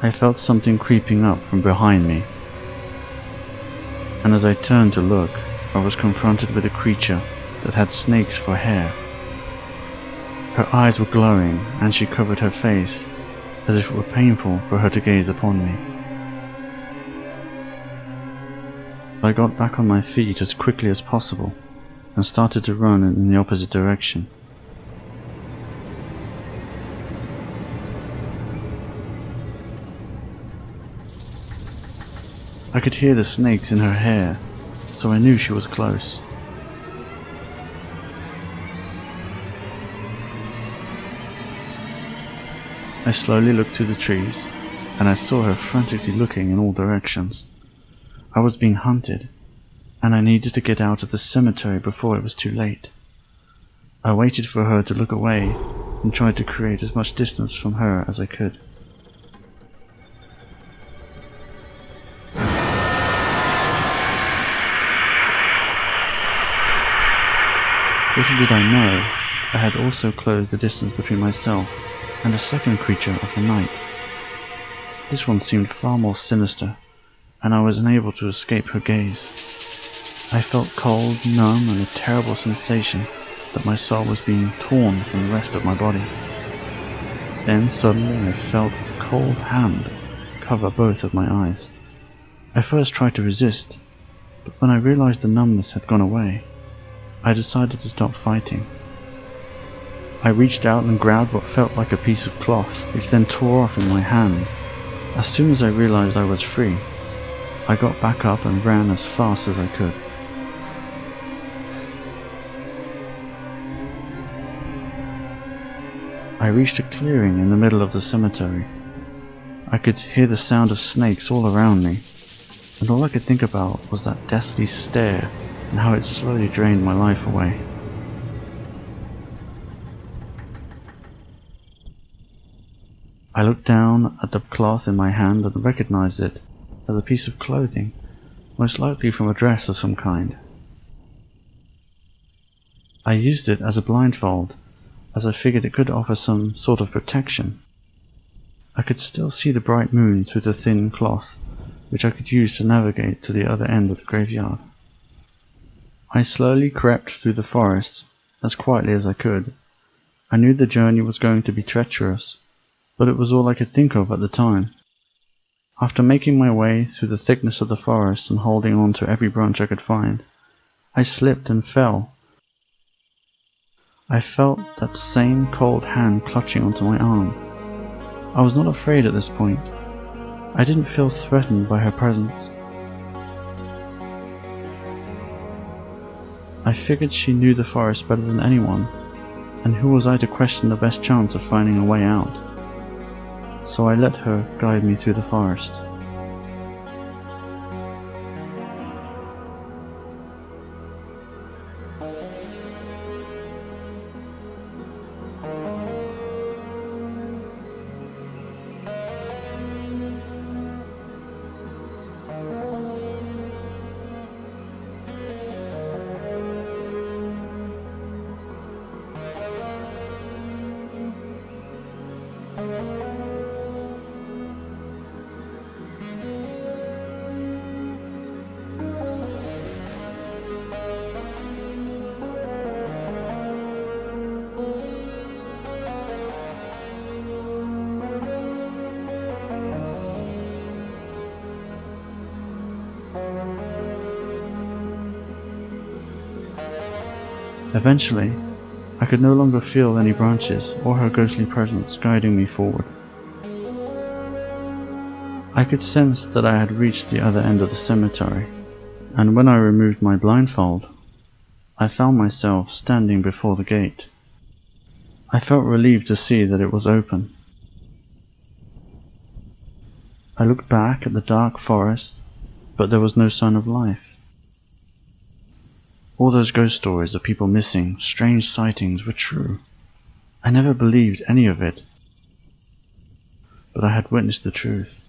I felt something creeping up from behind me, and as I turned to look, I was confronted with a creature that had snakes for hair. Her eyes were glowing, and she covered her face, as if it were painful for her to gaze upon me. I got back on my feet as quickly as possible, and started to run in the opposite direction. I could hear the snakes in her hair, so I knew she was close. I slowly looked through the trees, and I saw her frantically looking in all directions. I was being hunted, and I needed to get out of the cemetery before it was too late. I waited for her to look away, and tried to create as much distance from her as I could. Little did I know, I had also closed the distance between myself and a second creature of the night. This one seemed far more sinister, and I was unable to escape her gaze. I felt cold, numb, and a terrible sensation that my soul was being torn from the rest of my body. Then suddenly I felt a cold hand cover both of my eyes. I first tried to resist, but when I realized the numbness had gone away, I decided to stop fighting. I reached out and grabbed what felt like a piece of cloth, which then tore off in my hand. As soon as I realized I was free, I got back up and ran as fast as I could. I reached a clearing in the middle of the cemetery. I could hear the sound of snakes all around me, and all I could think about was that deathly stare and how it slowly drained my life away. I looked down at the cloth in my hand and recognized it as a piece of clothing, most likely from a dress of some kind. I used it as a blindfold, as I figured it could offer some sort of protection. I could still see the bright moon through the thin cloth, which I could use to navigate to the other end of the graveyard. I slowly crept through the forest as quietly as I could. I knew the journey was going to be treacherous, but it was all I could think of at the time. After making my way through the thickness of the forest and holding on to every branch I could find, I slipped and fell. I felt that same cold hand clutching onto my arm. I was not afraid at this point. I didn't feel threatened by her presence. I figured she knew the forest better than anyone, and who was I to question the best chance of finding a way out? So I let her guide me through the forest. Eventually, I could no longer feel any branches or her ghostly presence guiding me forward. I could sense that I had reached the other end of the cemetery, and when I removed my blindfold, I found myself standing before the gate. I felt relieved to see that it was open. I looked back at the dark forest, but there was no sign of life. All those ghost stories of people missing, strange sightings were true. I never believed any of it, but I had witnessed the truth.